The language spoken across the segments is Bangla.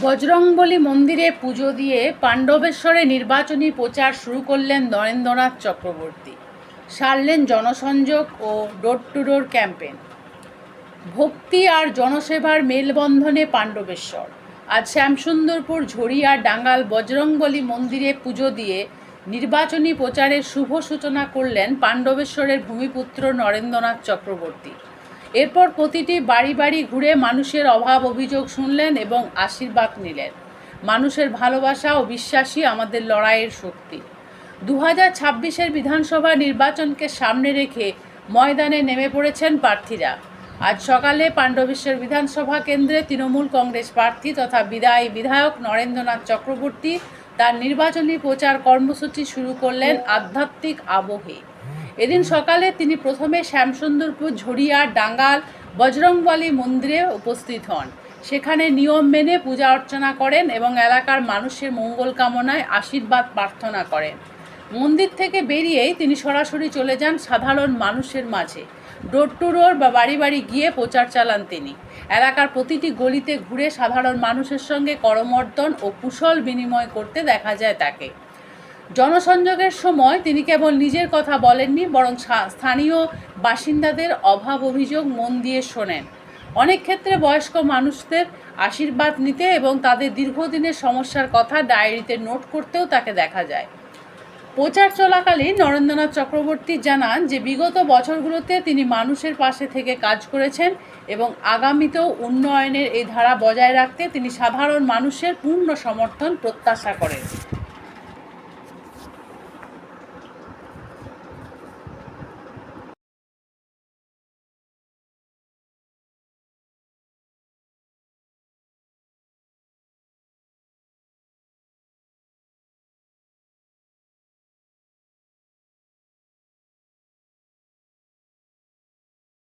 বজরংবলী মন্দিরে পুজো দিয়ে পাণ্ডবেশ্বরে নির্বাচনী প্রচার শুরু করলেন নরেন্দ্রনাথ চক্রবর্তী। সারলেন জনসংযোগ ও ডোর টু ডোর ক্যাম্পেন। ভক্তি আর জনসেবার মেলবন্ধনে পাণ্ডবেশ্বর। আজ শ্যামসুন্দরপুর ঝরিয়া ডাঙ্গাল বজরংবলী মন্দিরে পুজো দিয়ে নির্বাচনী প্রচারের শুভ সূচনা করলেন পাণ্ডবেশ্বরের ভূমিপুত্র নরেন্দ্রনাথ চক্রবর্তী। এরপর প্রতিটি বাড়ি বাড়ি ঘুরে মানুষের অভাব অভিযোগ শুনলেন এবং আশীর্বাদ নিলেন। মানুষের ভালোবাসা ও বিশ্বাসই আমাদের লড়াইয়ের শক্তি। 2026-এর বিধানসভা নির্বাচনকে সামনে রেখে ময়দানে নেমে পড়েছেন প্রার্থীরা। আজ সকালে পাণ্ডবেশ্বর বিধানসভা কেন্দ্রে তৃণমূল কংগ্রেস প্রার্থী তথা বিদায়ী বিধায়ক নরেন্দ্রনাথ চক্রবর্তী তার নির্বাচনী প্রচার কর্মসূচি শুরু করলেন আধ্যাত্মিক আবহে। এদিন সকালে তিনি প্রথমে শ্যামসুন্দরপুর ঝরিয়া ডাঙ্গাল বজরংবলী মন্দিরে উপস্থিত হন। সেখানে নিয়ম মেনে পূজা অর্চনা করেন এবং এলাকার মানুষের মঙ্গল কামনায় আশীর্বাদ প্রার্থনা করেন। মন্দির থেকে বেরিয়েই তিনি সরাসরি চলে যান সাধারণ মানুষের মাঝে। ডোর টু ডোর বা বাড়ি বাড়ি গিয়ে প্রচার চালান তিনি। এলাকার প্রতিটি গলিতে ঘুরে সাধারণ মানুষের সঙ্গে করমর্দন ও কুশল বিনিময় করতে দেখা যায় তাকে। জনসংযোগের সময় তিনি কেবল নিজের কথা বলেননি, বরং স্থানীয় বাসিন্দাদের অভাব অভিযোগ মন দিয়ে শোনেন। অনেক ক্ষেত্রে বয়স্ক মানুষদের আশীর্বাদ নিতে এবং তাদের দীর্ঘদিনের সমস্যার কথা ডায়েরিতে নোট করতেও তাকে দেখা যায়। প্রচার চলাকালীন নরেন্দ্রনাথ চক্রবর্তী জানান যে বিগত বছরগুলোতে তিনি মানুষের পাশে থেকে কাজ করেছেন এবং আগামীতেও উন্নয়নের এই ধারা বজায় রাখতে তিনি সাধারণ মানুষের পূর্ণ সমর্থন প্রত্যাশা করেন।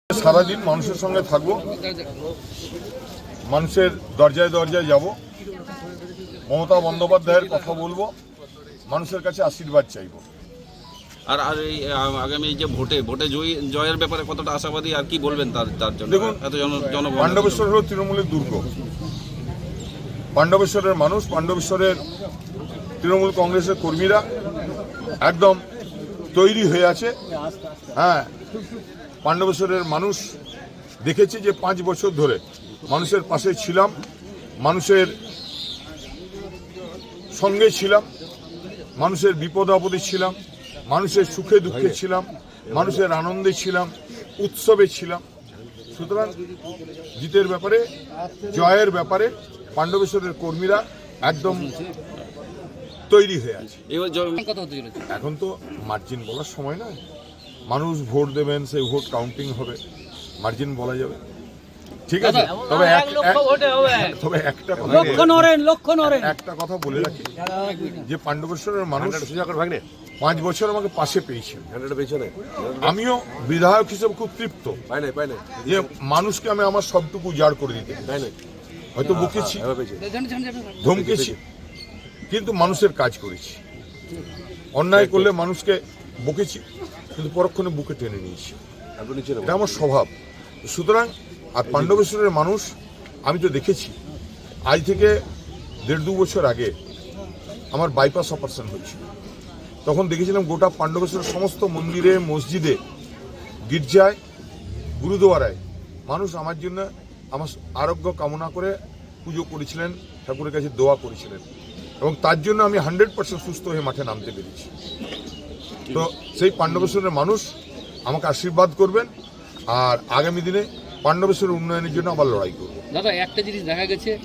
সারাদিন মানুষের সঙ্গে থাকবো, মানুষের দরজায় দরজায় যাব, মমতা বন্দ্যোপাধ্যায়ের কথা বলবো, মানুষের কাছে আশীর্বাদ চাইবো। আর এই আগামী যে ভোটে জয়ের ব্যাপারে কতটা আশাবাদী আর কি বলবেন তার জন্য? দেখুন, পাণ্ডবেশ্বর হল তৃণমূলের দুর্গ। পাণ্ডবেশ্বরের মানুষ, পাণ্ডবেশ্বরের তৃণমূল কংগ্রেসের কর্মীরা একদম তৈরি হয়ে আছে। হ্যাঁ, পাণ্ডবেশ্বরের মানুষ দেখেছে যে 5 বছর ধরে মানুষের পাশে ছিলাম, মানুষের সঙ্গে ছিলাম, মানুষের বিপদ আপদে ছিলাম, মানুষের সুখে দুঃখে ছিলাম, মানুষের আনন্দে ছিলাম, উৎসবে ছিলাম। সুতরাং জিতের ব্যাপারে, জয়ের ব্যাপারে পাণ্ডবেশ্বরের কর্মীরা একদম তৈরি হয়ে আছে। এখন তো মার্জিন বলার সময় নয়, মানুষ ভোট দেবেন, সেই ভোট কাউন্টিং হবে, মার্জিন বলা যাবে। ঠিক আছে, তবে একটা কথা বলে রাখি যে পাণ্ডবেশ্বরের মানুষ 5 বছর আমাকে পাশে পেয়েছেন। আমিও বিধায়ক হিসেবে খুব তৃপ্ত যে মানুষকে আমি আমার সবটুকু উজাড় করে দিতে, হয়তো বকেছি, ধমকেছি, কিন্তু মানুষের কাজ করেছি। অন্যায় করলে মানুষকে বকেছি, কিন্তু পরক্ষণে বুকে টেনে নিয়েছি। এটা আমার স্বভাব। সুতরাং আর পাণ্ডবেশ্বরের মানুষ আমি তো দেখেছি, আজ থেকে 1.5-2 বছর আগে আমার বাইপাস অপারেশন হয়েছিল। তখন দেখেছিলাম গোটা পাণ্ডবেশ্বরের সমস্ত মন্দিরে, মসজিদে, গির্জায়, গুরুদুয়ারায় মানুষ আমার জন্য আমার আরোগ্য কামনা করে পুজো করেছিলেন, ঠাকুরের কাছে দোয়া করেছিলেন, এবং তার জন্য আমি 100% সুস্থ হয়ে মাঠে নামতে পেরেছি। তো সেই পাণ্ডবেশ্বরের মানুষ আমাকে আশীর্বাদ করবেন, আর আগামী দিনে পাণ্ডবেশ্বরের উন্নয়নের জন্য আবার লড়াই করব। দাদা, একটা জিনিস দেখা গেছে